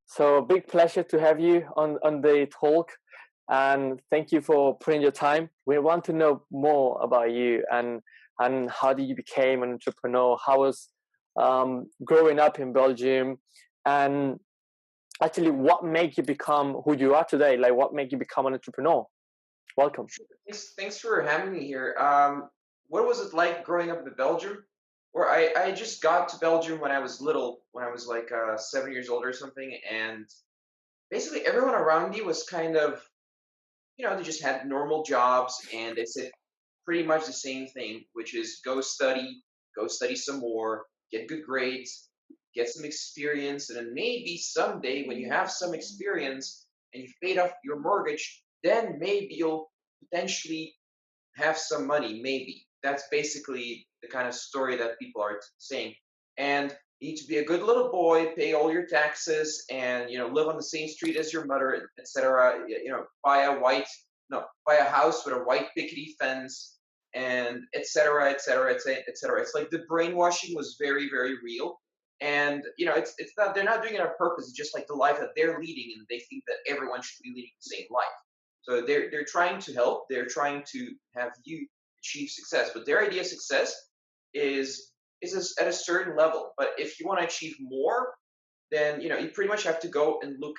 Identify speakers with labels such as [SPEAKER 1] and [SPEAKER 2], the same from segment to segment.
[SPEAKER 1] So a big pleasure to have you on the talk, and thank you for putting your time. We want to know more about you and how did you became an entrepreneur? How was growing up in Belgium, and actually what made you become who you are today? Like what made you become an entrepreneur? Welcome.
[SPEAKER 2] Sure. Thanks for having me here. What was it like growing up in Belgium? Where I just got to Belgium when I was little, when I was like 7 years old or something, and basically everyone around me was kind of, they just had normal jobs, and they said pretty much the same thing, which is go study some more, get good grades, get some experience, and then maybe someday when you have some experience and you've paid off your mortgage, then maybe you'll potentially have some money, maybe. That's basically the kind of story that people are saying. And you need to be a good little boy, pay all your taxes, and live on the same street as your mother, etc. Buy a buy a house with a white pickety fence, and etc. etc. etc. It's like the brainwashing was very, very real. And it's not they're not doing it on purpose. It's just like the life that they're leading, and they think that everyone should be leading the same life. So they're trying to help. They're trying to have you achieve success. But their idea of success is at a certain level. But if you want to achieve more, then you pretty much have to go and look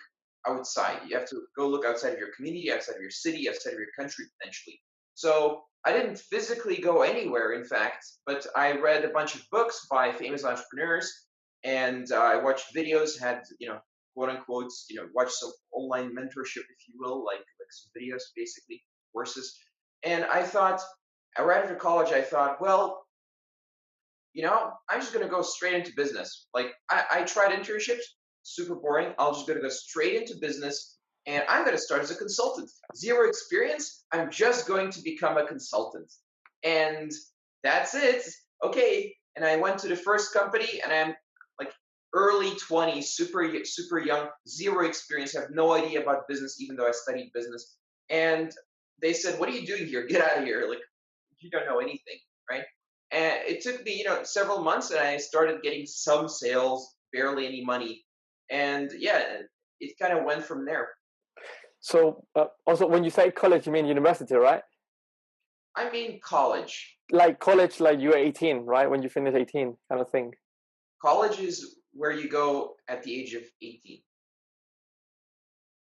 [SPEAKER 2] outside. You have to go look outside of your community, outside of your city, outside of your country potentially. So I didn't physically go anywhere, in fact, but I read a bunch of books by famous entrepreneurs, and I watched videos, had quote unquote, watch some online mentorship, if you will, like some videos, basically courses. And I thought, right after college, I thought, well, I'm just gonna go straight into business. Like I tried internships, super boring. I'll just gonna go straight into business, and I'm gonna start as a consultant. Zero experience. I'm just going to become a consultant, and that's it. Okay. And I went to the first company, and I'm like early 20s, super young, zero experience, have no idea about business, even though I studied business. And they said, "What are you doing here? Get out of here! Like you don't know anything, right?" And it took me, several months, and I started getting some sales, barely any money, and yeah, it kind of went from there.
[SPEAKER 1] So also when you say college, you mean university, right?
[SPEAKER 2] I mean, college.
[SPEAKER 1] Like college, like you're 18, right? When you finish 18, kind of thing.
[SPEAKER 2] College is where you go at the age of 18.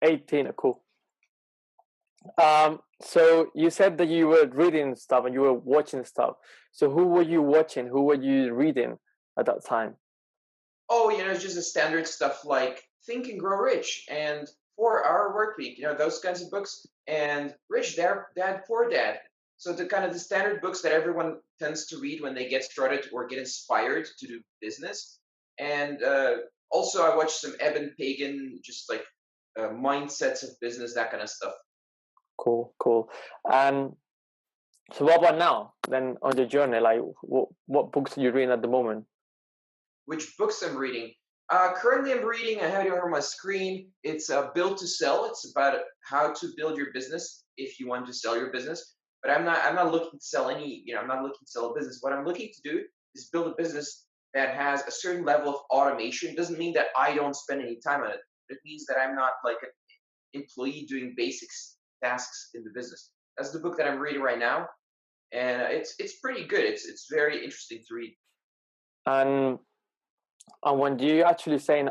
[SPEAKER 1] 18, cool. So you said that you were reading stuff and you were watching stuff. So who were you watching? Who were you reading at that time?
[SPEAKER 2] Oh, it's just the standard stuff like Think and Grow Rich and 4 Hour Work Week, those kinds of books, and Rich Dad, Poor Dad. So the kind of the standard books that everyone tends to read when they get started or get inspired to do business. And also I watched some Eben Pagan, just like mindsets of business, that kind of stuff.
[SPEAKER 1] Cool, cool. And so what about now? Then on your journey, like what books are you reading at the moment?
[SPEAKER 2] Which books I'm reading? Currently, I'm reading. I have it on my screen. It's Build to Sell. It's about how to build your business if you want to sell your business. But I'm not. I'm not looking to sell any. I'm not looking to sell a business. What I'm looking to do is build a business that has a certain level of automation. It doesn't mean that I don't spend any time on it. It means that I'm not like an employee doing basic tasks in the business. That's the book that I'm reading right now, and it's pretty good. It's very interesting to read.
[SPEAKER 1] And when you actually saying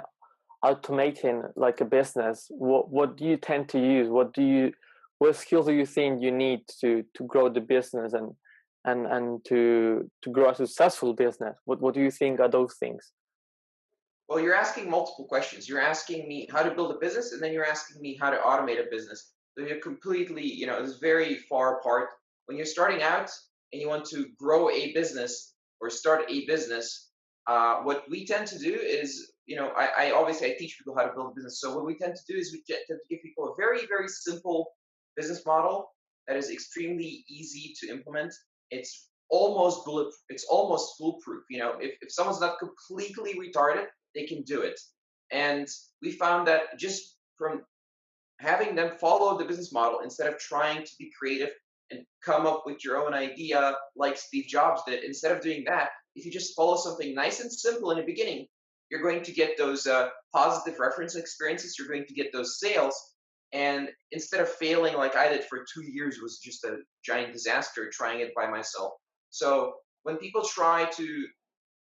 [SPEAKER 1] automating like a business, what do you tend to use? What skills do you think you need to grow the business and to grow a successful business? What do you think are those things?
[SPEAKER 2] Well, you're asking multiple questions. You're asking me how to build a business, and then you're asking me how to automate a business. So you're completely, it's very far apart. When you're starting out and you want to grow a business or start a business, what we tend to do is, I obviously I teach people how to build a business. So what we tend to do is we tend to give people a very, very simple business model that is extremely easy to implement. It's almost bulletproof. It's almost foolproof. If someone's not completely retarded, they can do it. And we found that just from having them follow the business model instead of trying to be creative and come up with your own idea like Steve Jobs did, instead of doing that, if you just follow something nice and simple in the beginning, you're going to get those positive reference experiences, you're going to get those sales. And instead of failing like I did for 2 years, was just a giant disaster trying it by myself. So when people try to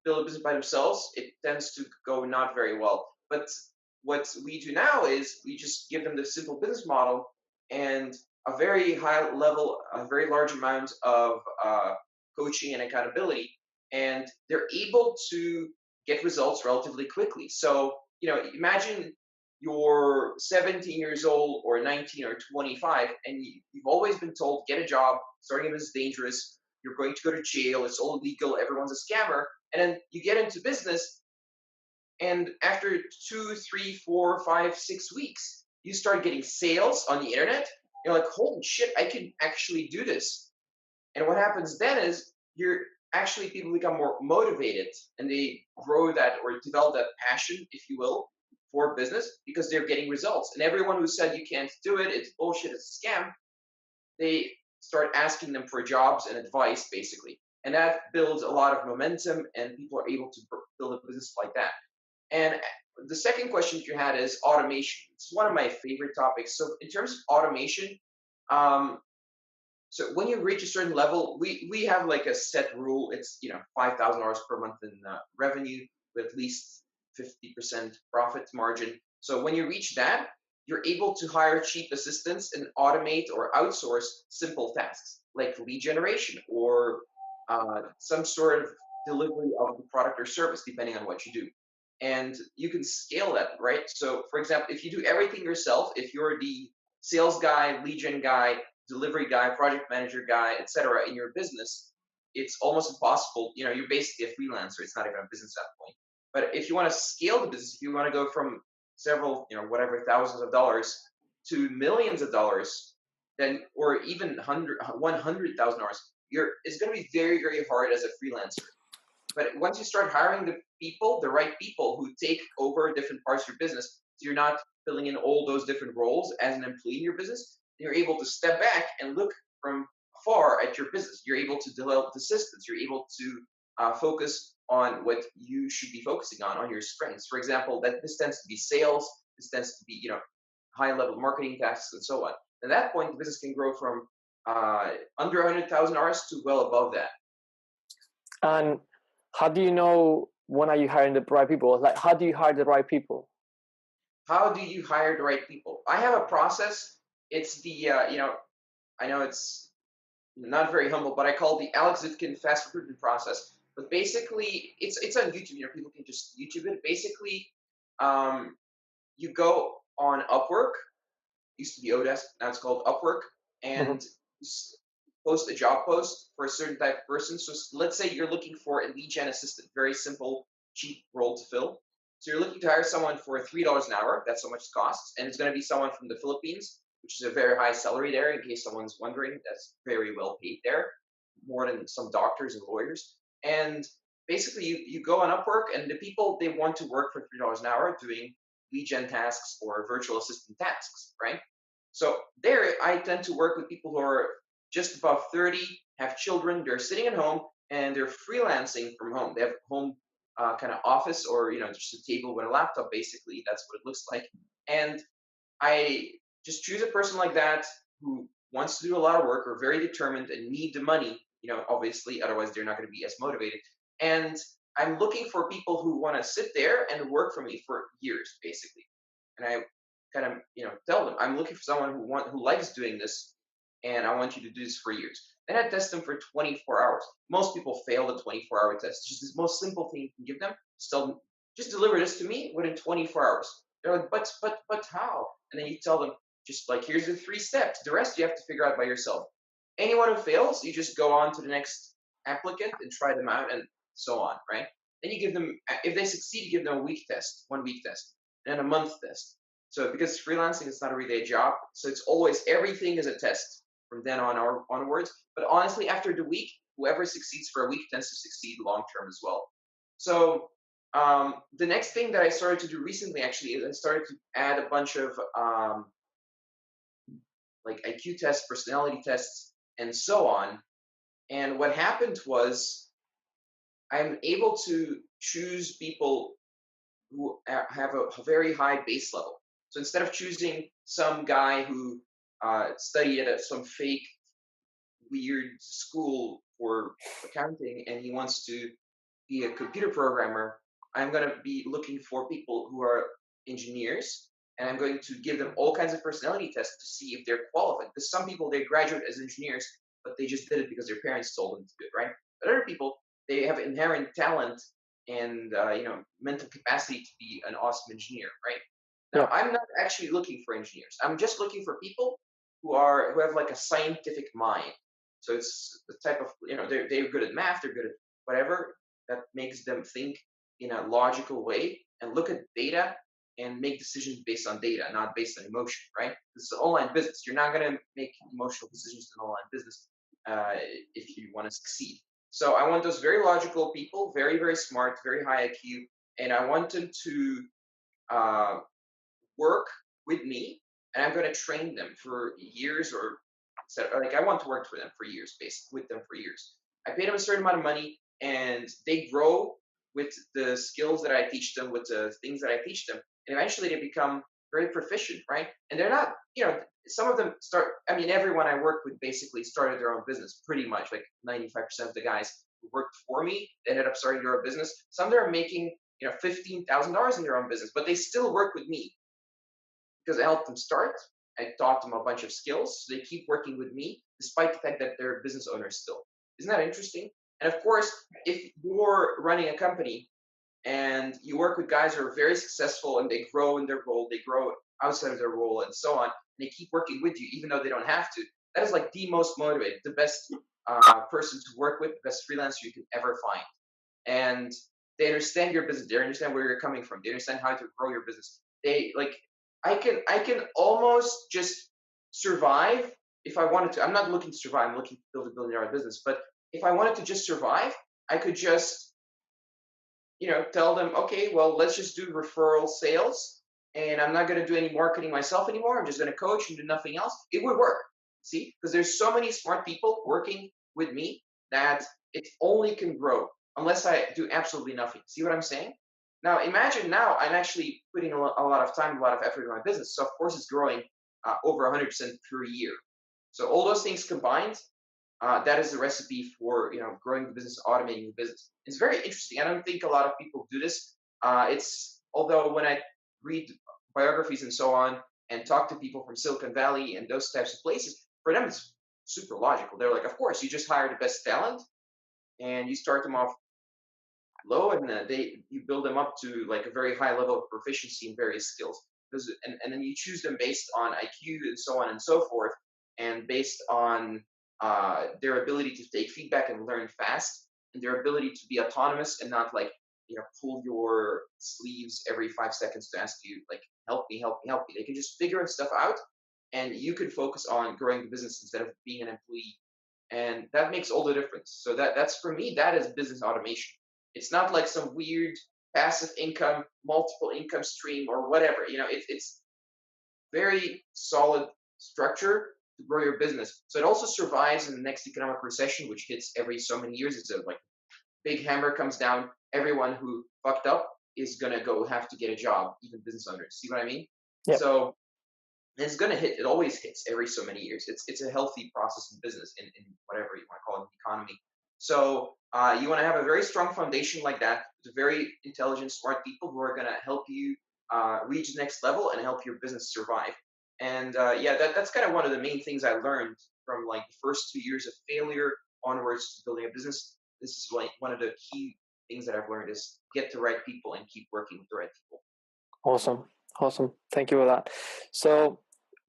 [SPEAKER 2] build a business by themselves, it tends to go not very well. But what we do now is we just give them the simple business model and a very high level, a very large amount of coaching and accountability, and they're able to get results relatively quickly. So, imagine you're 17 years old or 19 or 25, and you've always been told, get a job, starting a business is dangerous, you're going to go to jail, it's all illegal, everyone's a scammer. And then you get into business, and after 2, 3, 4, 5, 6 weeks, you start getting sales on the internet. You're like, holy shit, I can actually do this. And what happens then is people become more motivated, and they grow that or develop that passion, if you will, for business because they're getting results. And everyone who said you can't do it, it's bullshit, it's a scam, they start asking them for jobs and advice, basically. And that builds a lot of momentum, and people are able to build a business like that. And the second question you had is automation. It's one of my favorite topics. So in terms of automation, so when you reach a certain level, we have like a set rule. It's $5,000 per month in revenue with at least 50% profit margin. So when you reach that, you're able to hire cheap assistants and automate or outsource simple tasks like lead generation or some sort of delivery of the product or service, depending on what you do. And you can scale that, right? So for example, if you do everything yourself, if you're the sales guy, lead gen guy, delivery guy, project manager guy, etc., in your business, it's almost impossible. You're basically a freelancer. It's not even a business at that point. But if you want to scale the business, if you want to go from several, whatever thousands of dollars to millions of dollars, then or even $100,000, it's going to be very, very hard as a freelancer. But once you start hiring the right people who take over different parts of your business, so you're not filling in all those different roles as an employee in your business, you're able to step back and look from afar at your business. You're able to develop the systems. You're able to focus on what you should be focusing on your strengths. For example, that this tends to be sales. This tends to be, high-level marketing tasks and so on. At that point, the business can grow from under $100,000 to well above that.
[SPEAKER 1] And how do you know when are you hiring the right people? Like, how do you hire the right people?
[SPEAKER 2] How do you hire the right people? I have a process. It's the, I know it's not very humble, but I call it the Aleksander Vitkin fast recruitment process. But basically, it's on YouTube. People can just YouTube it. Basically, you go on Upwork. Used to be Odesk, now it's called Upwork, and post a job post for a certain type of person. So let's say you're looking for a lead gen assistant, very simple, cheap role to fill. So you're looking to hire someone for $3 an hour. That's how much it costs, and it's going to be someone from the Philippines, which is a very high salary there. In case someone's wondering, that's very well paid there, more than some doctors and lawyers. And basically, you go on Upwork, and the people, they want to work for $3 an hour doing lead gen tasks or virtual assistant tasks, right? So there, I tend to work with people who are just above 30, have children, they're sitting at home, and they're freelancing from home. They have home kind of office or, just a table with a laptop, basically. That's what it looks like. And I just choose a person like that who wants to do a lot of work or very determined and need the money, obviously, otherwise they're not going to be as motivated. And I'm looking for people who want to sit there and work for me for years, basically. And I kind of, tell them, I'm looking for someone who likes doing this, and I want you to do this for years. Then I test them for 24 hours. Most people fail the 24-hour test. It's just the most simple thing you can give them. Just tell them, just deliver this to me within 24 hours. They're like, but how? And then you tell them, just like, here's the 3 steps. The rest you have to figure out by yourself. Anyone who fails, you just go on to the next applicant and try them out and so on, right? Then you give them, if they succeed, you give them a 1-week test, and a month test. So because freelancing is not a everyday job, so it's always, everything is a test from then onwards. But honestly, after the week, whoever succeeds for a week tends to succeed long-term as well. So the next thing that I started to do recently, actually, is I started to add a bunch of like IQ tests, personality tests, and so on. And what happened was I'm able to choose people who have a very high base level. So instead of choosing some guy who studied at some fake weird school for accounting and he wants to be a computer programmer, I'm going to be looking for people who are engineers, and I'm going to give them all kinds of personality tests to see if they're qualified. Because some people, they graduate as engineers, but they just did it because their parents told them to do it, right? But other people, they have inherent talent and mental capacity to be an awesome engineer, right? Now,
[SPEAKER 1] Yeah.
[SPEAKER 2] I'm not actually looking for engineers. I'm just looking for people who have like a scientific mind. So it's the type of they're good at math, they're good at whatever that makes them think in a logical way and look at data and make decisions based on data, not based on emotion, right? This is an online business. You're not going to make emotional decisions in an online business if you want to succeed. So I want those very logical people, very, very smart, very high IQ, and I want them to uh, work with me, and I'm going to train them for years, or like I want to work for them for years, basically with them for years. I pay them a certain amount of money, and they grow with the skills that I teach them, with the things that I teach them, and eventually they become very proficient, right? And they're not, some of them start. I mean, everyone I work with basically started their own business, pretty much. Like 95% of the guys who worked for me ended up starting their own business. Some of them are making $15,000 in their own business, but they still work with me because I helped them start. I taught them a bunch of skills. So they keep working with me despite the fact that they're business owners still. Isn't that interesting? And of course, if you're running a company and you work with guys who are very successful and they grow in their role, they grow outside of their role and so on, and they keep working with you even though they don't have to, that is like the most motivated, the best person to work with, the best freelancer you can ever find. And they understand your business. They understand where you're coming from. They understand how to grow your business. They like, I can almost just survive if I wanted to. I'm not looking to survive. I'm looking to build a billion-dollar business. But if I wanted to just survive, I could just, tell them, okay, well, let's just do referral sales, and I'm not going to do any marketing myself anymore. I'm just going to coach and do nothing else. It would work. See, because there's so many smart people working with me that it only can grow unless I do absolutely nothing. See what I'm saying? Now, imagine now I'm actually putting a lot of time, a lot of effort in my business. So, of course, it's growing over 100% per year. So, all those things combined, that is the recipe for growing the business, automating the business. It's very interesting. I don't think a lot of people do this. Although when I read biographies and so on and talk to people from Silicon Valley and those types of places, for them it's super logical. They're like, of course, you just hire the best talent and you start them off low, and you build them up to like a very high level of proficiency in various skills. And then you choose them based on IQ and so on and so forth, and based on their ability to take feedback and learn fast, and their ability to be autonomous and not like pull your sleeves every 5 seconds to ask you like help me, help me, help me. They can just figure stuff out, and you can focus on growing the business instead of being an employee, and that makes all the difference. So that's for me, that is business automation. It's not like some weird passive income, multiple income stream or whatever. It's very solid structure to grow your business. So it also survives in the next economic recession, which hits every so many years. It's a like big hammer comes down. Everyone who fucked up is gonna go have to get a job, even business owners. See what I mean?
[SPEAKER 1] Yeah.
[SPEAKER 2] So it's gonna hit. It always hits every so many years. It's a healthy process in business, in whatever you want to call it, the economy. So you want to have a very strong foundation like that, with very intelligent, smart people who are gonna help you reach the next level and help your business survive. And that's kind of one of the main things I learned from like the first 2 years of failure onwards to building a business. This is like one of the key things that I've learned is get the right people and keep working with the right people.
[SPEAKER 1] Awesome. Thank you for that. So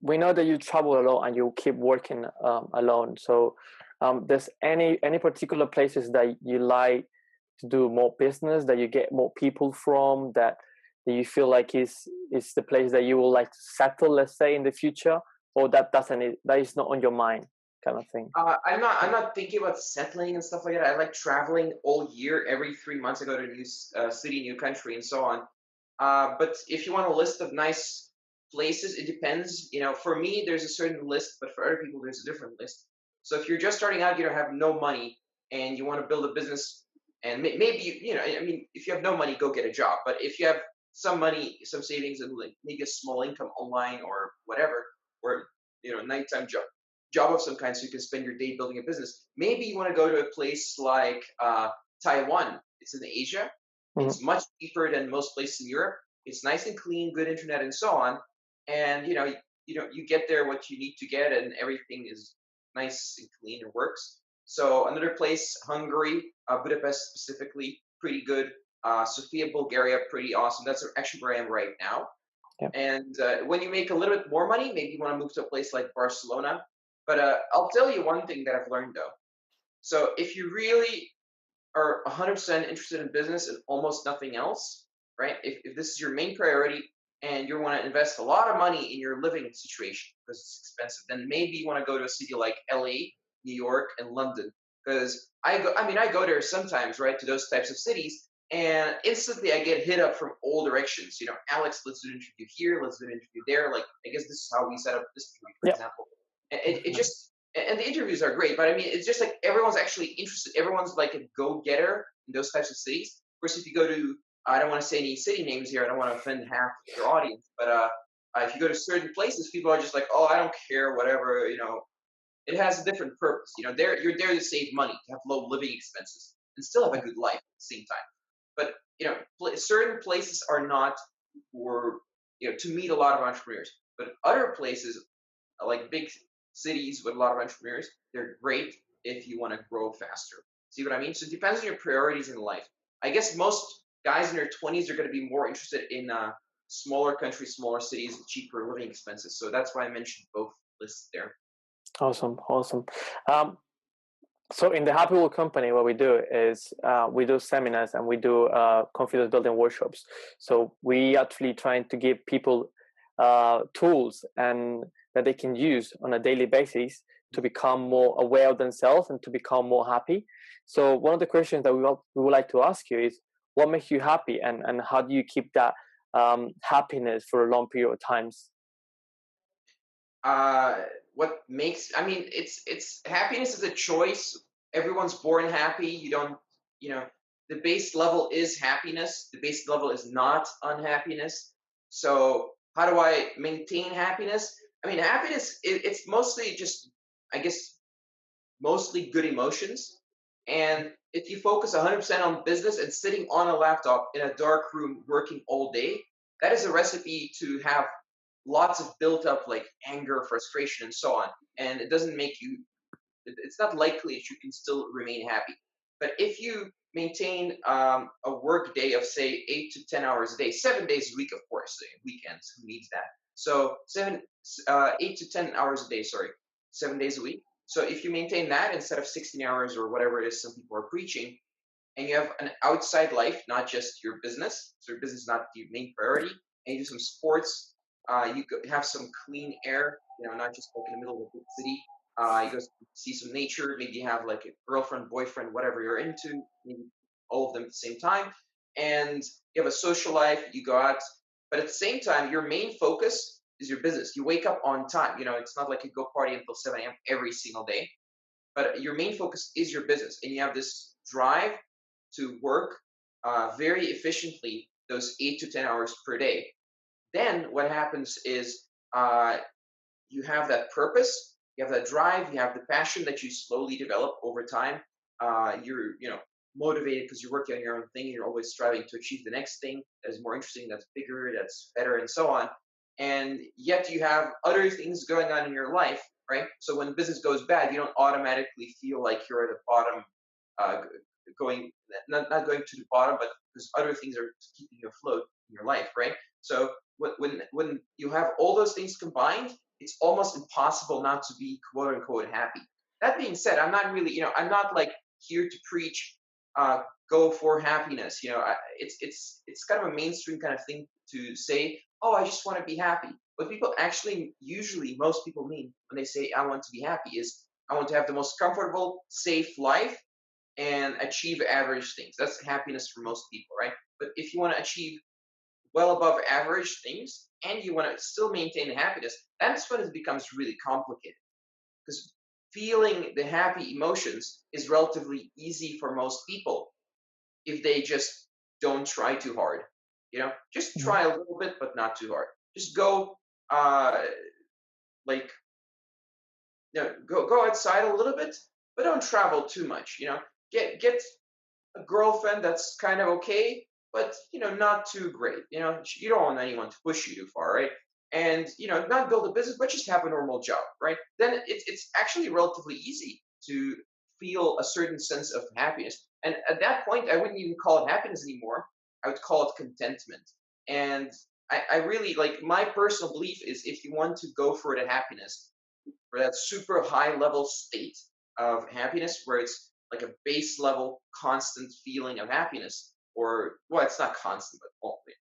[SPEAKER 1] we know that you travel a lot and you keep working alone. So there's any particular places that you like to do more business, that you get more people from, that you feel like is the place that you would like to settle, let's say, in the future, or that is not on your mind, kind of thing?
[SPEAKER 2] I'm not thinking about settling and stuff like that. I like traveling all year. Every 3 months, I go to a new city, new country, and so on. But if you want a list of nice places, it depends. For me, there's a certain list, but for other people, there's a different list. So if you're just starting out, you don't have no money, and you want to build a business, and maybe if you have no money, go get a job. But if you have some money, some savings, and like maybe a small income online or whatever, or nighttime job of some kind, so you can spend your day building a business. Maybe you want to go to a place like Taiwan. It's in Asia.
[SPEAKER 1] Mhm.
[SPEAKER 2] It's much cheaper than most places in Europe. It's nice and clean, good internet, and so on. And you get there what you need to get, and everything is nice and clean and works. So another place, Hungary, Budapest specifically, pretty good. Sofia, Bulgaria, pretty awesome. That's actually where I am right now.
[SPEAKER 1] Yeah.
[SPEAKER 2] And when you make a little bit more money, maybe you want to move to a place like Barcelona. But I'll tell you one thing that I've learned though. So if you really are 100% interested in business and almost nothing else, right? If this is your main priority and you want to invest a lot of money in your living situation because it's expensive, then maybe you want to go to a city like LA, New York, and London. Because I go there sometimes, right, to those types of cities, and instantly I get hit up from all directions. Alex, let's do an interview here, let's do an interview there. Like, I guess this is how we set up this interview, for
[SPEAKER 1] Yeah.
[SPEAKER 2] example. And it just and the interviews are great, but I mean, it's just like everyone's actually interested. Everyone's like a go-getter in those types of cities. Of course, if you go to, I don't want to say any city names here. I don't want to offend half your audience, but if you go to certain places, people are just like, oh, I don't care, whatever. It has a different purpose. You're there to save money, to have low living expenses, and still have a good life at the same time. But certain places are not for to meet a lot of entrepreneurs. But other places, like big cities with a lot of entrepreneurs, they're great if you want to grow faster. See what I mean? So it depends on your priorities in life. I guess most guys in their 20s are going to be more interested in smaller countries, smaller cities, cheaper living expenses. So that's why I mentioned both lists there.
[SPEAKER 1] Awesome. So in the Happy World Company, what we do is we do seminars and we do confidence building workshops. So we actually trying to give people tools and that they can use on a daily basis to become more aware of themselves and to become more happy. So one of the questions that we would like to ask you is, what makes you happy, and how do you keep that happiness for a long period of times?
[SPEAKER 2] What makes I mean it's happiness is a choice. Everyone's born happy. You don't you know the base level is happiness. The base level is not unhappiness. So how do I maintain happiness? I mean, happiness it's mostly just, I guess, mostly good emotions. And if you focus 100% on business and sitting on a laptop in a dark room working all day, that is a recipe to have lots of built up like anger, frustration, and so on. And it doesn't make you, it's not likely that you can still remain happy. But if you maintain a work day of, say, 8 to 10 hours a day, 7 days a week, of course, weekends, who needs that? So 8 to 10 hours a day, sorry, 7 days a week. So if you maintain that instead of 16 hours or whatever it is some people are preaching, and you have an outside life, not just your business. So your business is not your main priority, and you do some sports. Have some clean air, not just like in the middle of a big city. You go see some nature. Maybe you have like a girlfriend, boyfriend, whatever you're into. Maybe all of them at the same time, and you have a social life. You go out, but at the same time, your main focus is your business. You wake up on time. It's not like you go party until 7 a.m. every single day, but your main focus is your business, and you have this drive to work very efficiently those 8 to 10 hours per day. Then what happens is you have that purpose, you have that drive, you have the passion that you slowly develop over time. You're motivated because you're working on your own thing, and you're always striving to achieve the next thing that is more interesting, that's bigger, that's better, and so on. And yet you have other things going on in your life, right? So when business goes bad, you don't automatically feel like you're at the bottom, uh, going not going to the bottom, but there's other things that are keeping you afloat in your life, right? So when you have all those things combined, it's almost impossible not to be quote unquote happy. That being said, I'm not really, I'm not like here to preach go for happiness. It's kind of a mainstream kind of thing to say, oh, I just want to be happy. What people actually, usually most people mean when they say I want to be happy is I want to have the most comfortable, safe life and achieve average things. That's happiness for most people, right? But if you want to achieve well above average things and you want to still maintain happiness, that's when it becomes really complicated. Because feeling the happy emotions is relatively easy for most people if they just don't try too hard. Just
[SPEAKER 1] Mhm.
[SPEAKER 2] try a little bit, but not too hard. Just go, uh, like, go outside a little bit, but don't travel too much. Get a girlfriend that's kind of okay, but not too great. You don't want anyone to push you too far, right? And not build a business, but just have a normal job, right? Then it's actually relatively easy to feel a certain sense of happiness. And at that point, I wouldn't even call it happiness anymore. I would call it contentment. And I really like, my personal belief is, if you want to go for the happiness, for that super high level state of happiness where it's like a base level constant feeling of happiness, or well, it's not constant, but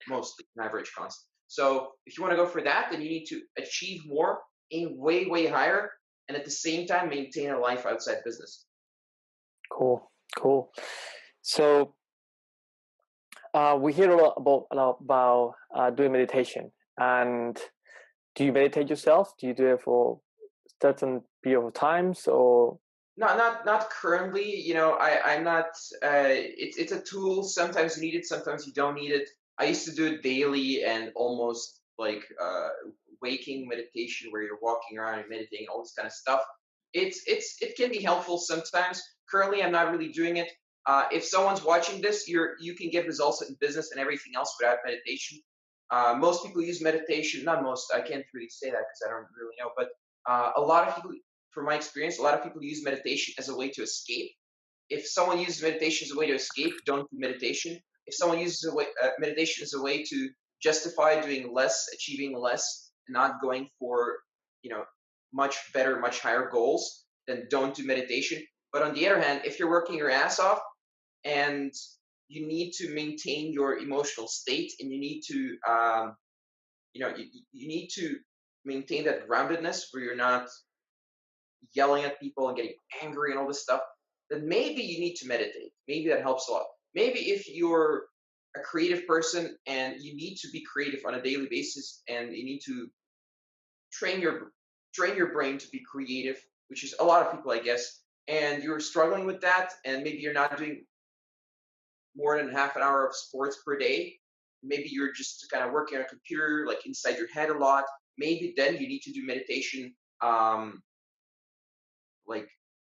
[SPEAKER 2] mostly an average constant. So if you want to go for that, then you need to achieve more, aim way higher, and at the same time maintain a life outside business.
[SPEAKER 1] Cool. So we hear a lot about doing meditation. And do you meditate yourself? Do you do it for certain period of times, or?
[SPEAKER 2] Not currently. I'm not. It's a tool. Sometimes you need it. Sometimes you don't need it. I used to do it daily and almost like waking meditation, where you're walking around and meditating, all this kind of stuff. It can be helpful sometimes. Currently, I'm not really doing it. If someone's watching this, you can get results in business and everything else without meditation. Most people use meditation. Not most. I can't really say that because I don't really know. But a lot of people, from my experience, a lot of people use meditation as a way to escape. If someone uses meditation as a way to escape, don't do meditation. If someone uses meditation as a way to justify doing less, achieving less, and not going for you know much better, much higher goals, then don't do meditation. But on the other hand, if you're working your ass off and you need to maintain your emotional state, and you need to you need to maintain that groundedness where you're not yelling at people and getting angry and all this stuff, then maybe you need to meditate. Maybe that helps a lot. Maybe if you're a creative person and you need to be creative on a daily basis, and you need to train your train your brain to be creative, which is a lot of people, I guess, and you're struggling with that, and maybe you're not doing more than half an hour of sports per day. Maybe you're just kind of working on a computer, like inside your head a lot. Maybe then you need to do meditation, um, like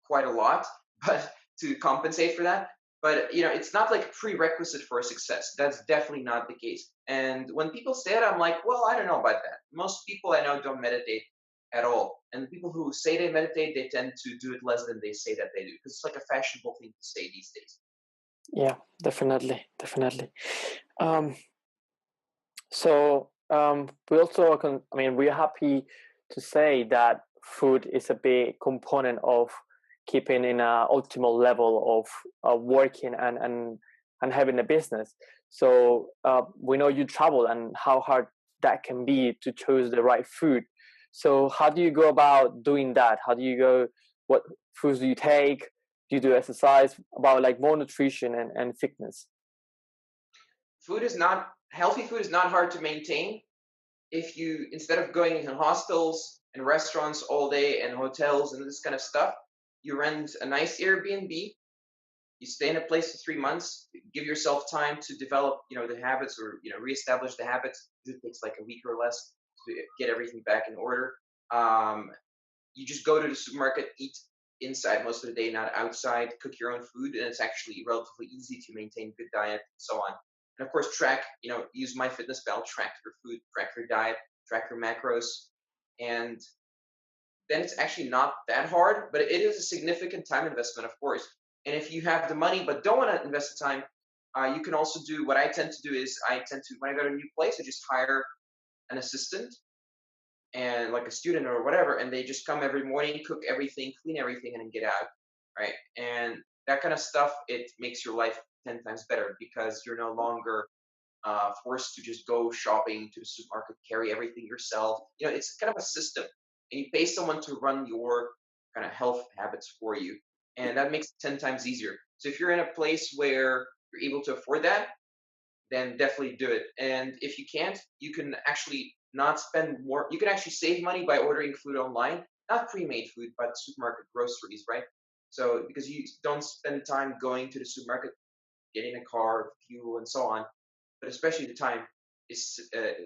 [SPEAKER 2] quite a lot, but to compensate for that. But it's not like a prerequisite for success. That's definitely not the case. And when people say that, I'm like, well, I don't know about that. Most people I know don't meditate at all. And the people who say they meditate, they tend to do it less than they say that they do, because it's like a fashionable thing to say these days.
[SPEAKER 1] Yeah, definitely. Um, so we also we're happy to say that food is a big component of keeping in an optimal level of working and having a business. So we know you travel and how hard that can be to choose the right food. So how do you go about doing that? How do you go? What foods do you take? Do you do exercise? About like more nutrition and fitness?
[SPEAKER 2] Healthy food is not hard to maintain if you, instead of going in hostels and restaurants all day and hotels and this kind of stuff, you rent a nice Airbnb. You stay in a place for 3 months, give yourself time to develop the habits, or reestablish the habits. It takes like a week or less to get everything back in order. um, you just go to the supermarket, eat inside most of the day, not outside, cook your own food, and it's actually relatively easy to maintain good diet and so on. And of course, use MyFitnessPal, track your food, track your diet, track your macros, and then it's actually not that hard, but it is a significant time investment, of course. And if you have the money but don't want to invest the time, you can also do what I tend to do. Is when I go to a new place, I just hire an assistant and like a student or whatever, and they just come every morning, cook everything, clean everything, and then get out, right? And that kind of stuff, it makes your life 10 times better, because you're no longer forced to just go shopping to the supermarket, carry everything yourself. It's kind of a system, and you pay someone to run your kind of health habits for you, and that makes it 10 times easier. So if you're in a place where you're able to afford that, then definitely do it. And if you can't, you can actually not spend more. You can actually save money by ordering food online, not pre-made food, but supermarket groceries, right? So because you don't spend time going to the supermarket, getting a car, fuel, and so on, but especially the time is.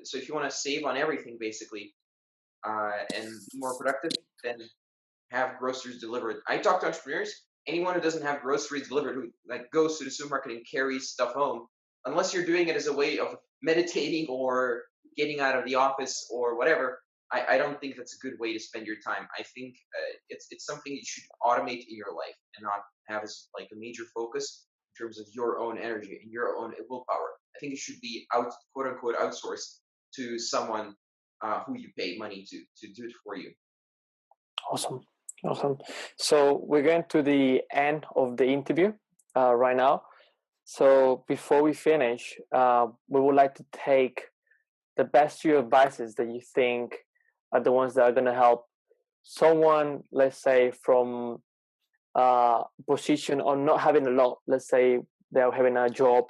[SPEAKER 2] So if you want to save on everything, basically, and be more productive, then have groceries delivered. I talk to entrepreneurs. Anyone who doesn't have groceries delivered, who like goes to the supermarket and carries stuff home, unless you're doing it as a way of meditating or getting out of the office or whatever, I don't think that's a good way to spend your time. I think it's something you should automate in your life and not have as like a major focus in terms of your own energy and your own willpower. I think it should be out, quote unquote, outsourced to someone who you pay money to do it for you.
[SPEAKER 1] Awesome. Awesome. So we're going to the end of the interview right now. So before we finish, we would like to take the best few advices that you think are the ones that are going to help someone, let's say, from position or not having a lot. Let's say they're having a job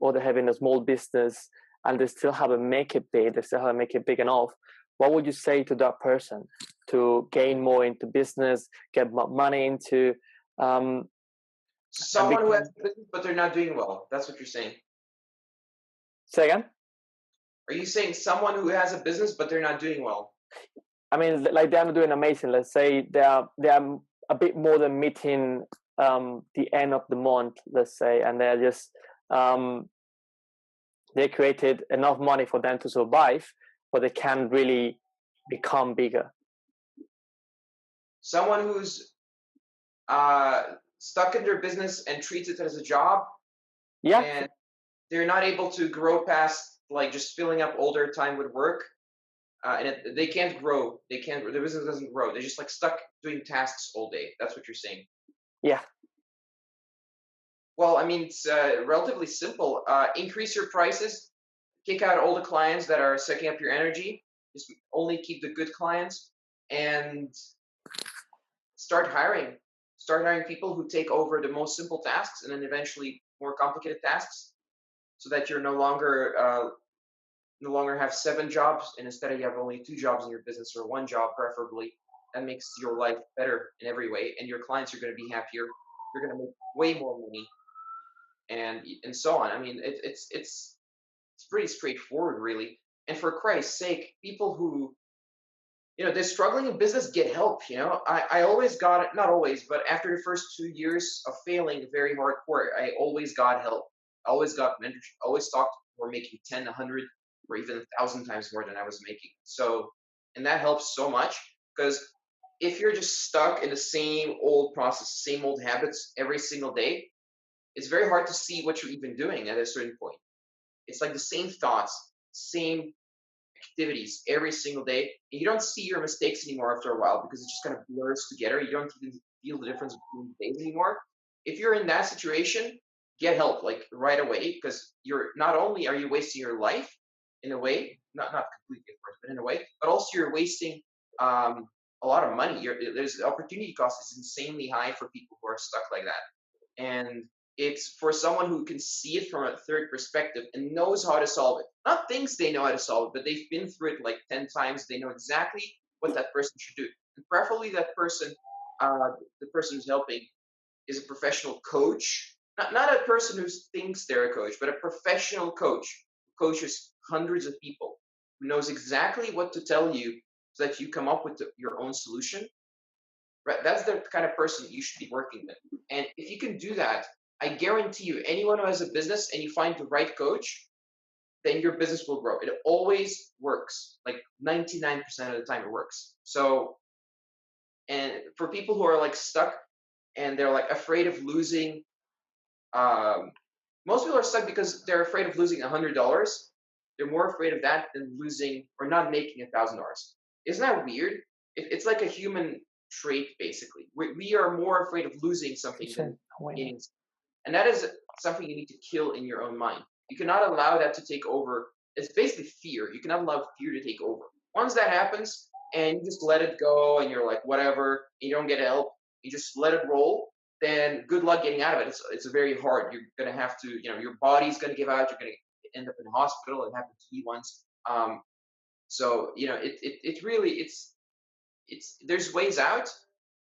[SPEAKER 1] or they're having a small business and they still haven't make it big. They still haven't make it big enough. What would you say to that person to gain more into business, get more money into?
[SPEAKER 2] Someone who has a business but they're not doing well. That's what you're saying.
[SPEAKER 1] Say again?
[SPEAKER 2] Are you saying someone who has a business but they're not doing well?
[SPEAKER 1] I mean, like they're not doing amazing. Let's say they are a bit more than meeting the end of the month, let's say, and they're just they created enough money for them to survive, but they can't really become bigger.
[SPEAKER 2] Someone who's stuck in their business and treats it as a job, and they're not able to grow past like just filling up all their time with work, and they can't grow. They can't. Their business doesn't grow. They're just like stuck doing tasks all day. That's what you're saying.
[SPEAKER 1] Yeah.
[SPEAKER 2] Well, I mean, it's relatively simple. Increase your prices. Kick out all the clients that are sucking up your energy. Just only keep the good clients and start hiring. Start hiring people who take over the most simple tasks and then eventually more complicated tasks, so that you're no longer have 7 jobs, and instead you have only 2 jobs in your business, or 1 job preferably. That makes your life better in every way, and your clients are going to be happier. You're going to make way more money, and so on. I mean, it's pretty straightforward, really. And for Christ's sake, people who, they're struggling in business, get help. I always got it, not always, but after the first 2 years of failing very hardcore, I always got help. I always got mentorship. I always talked to people who were making 10, 100, or even 1,000 times more than I was making. So, and that helps so much, because if you're just stuck in the same old process, same old habits every single day, it's very hard to see what you're even doing at a certain point. It's like the same thoughts, same activities every single day, and you don't see your mistakes anymore after a while, because it just kind of blurs together. You don't even feel the difference between the days anymore. If you're in that situation, get help like right away, because you're not only are you wasting your life in a way, not completely of course, but in a way, but also you're wasting a lot of money. There's the opportunity cost is insanely high for people who are stuck like that, and it's for someone who can see it from a third perspective and knows how to solve it. Not thinks they know how to solve it, but they've been through it like 10 times. They know exactly what that person should do. And preferably that person, the person who's helping, is a professional coach. Not a person who thinks they're a coach, but a professional coach who coaches hundreds of people, who knows exactly what to tell you so that you come up with your own solution. Right? That's the kind of person you should be working with. And if you can do that, I guarantee you, anyone who has a business and you find the right coach, then your business will grow. It always works. Like 99% of the time it works. So, and for people who are like stuck and they're like afraid of losing, most people are stuck because they're afraid of losing $100. They're more afraid of that than losing or not making $1,000. Isn't that weird? It's like a human trait, basically. We are more afraid of losing something than gaining something. And that is something you need to kill in your own mind. You cannot allow that to take over. It's basically fear. You cannot allow fear to take over. Once that happens and you just let it go and you're like, whatever, you don't get help, you just let it roll, then good luck getting out of it. It's very hard. You're going to have to, your body's going to give out. You're going to end up in a hospital. It happened to me once. So, it really, there's ways out,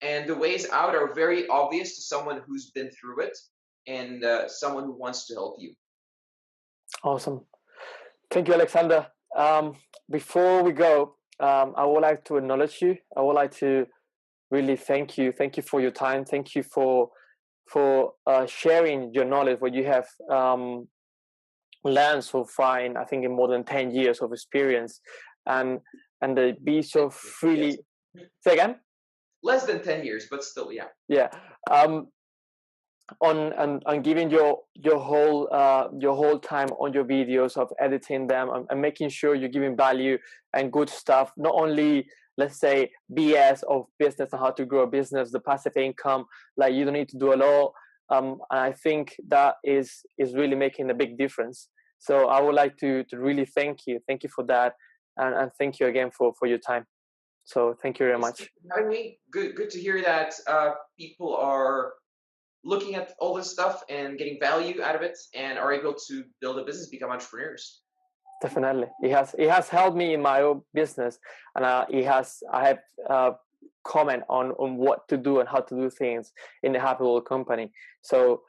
[SPEAKER 2] and the ways out are very obvious to someone who's been through it and someone who wants to help you.
[SPEAKER 1] Awesome. Thank you, Alexander. Before we go, I would like to acknowledge you. I would like to really thank you. Thank you for your time. Thank you for sharing your knowledge, what you have learned so far in, I think, in more than 10 years of experience, and be so freely.
[SPEAKER 2] Yes.
[SPEAKER 1] Say again?
[SPEAKER 2] Less than 10 years, but still, yeah.
[SPEAKER 1] Yeah. On giving your whole time on your videos, of editing them, and making sure you're giving value and good stuff, not only, let's say, BS of business and how to grow a business, the passive income, like you don't need to do a lot. And I think that is really making a big difference. So I would like to really thank you for that, and thank you again for your time. So thank you very much.
[SPEAKER 2] I mean, good to hear that people are looking at all this stuff and getting value out of it and are able to build a business, become entrepreneurs.
[SPEAKER 1] Definitely, it has helped me in my own business, and I have comment on what to do and how to do things in the Happy World company. So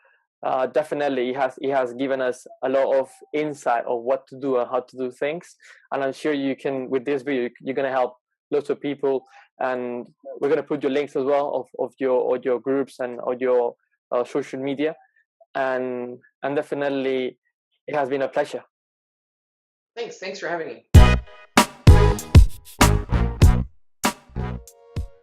[SPEAKER 1] definitely, it has given us a lot of insight of what to do and how to do things. And I'm sure you can, with this video, you're gonna help lots of people, and we're gonna put your links as well of your groups and or your social media, and definitely it has been a pleasure.
[SPEAKER 2] Thanks for having me.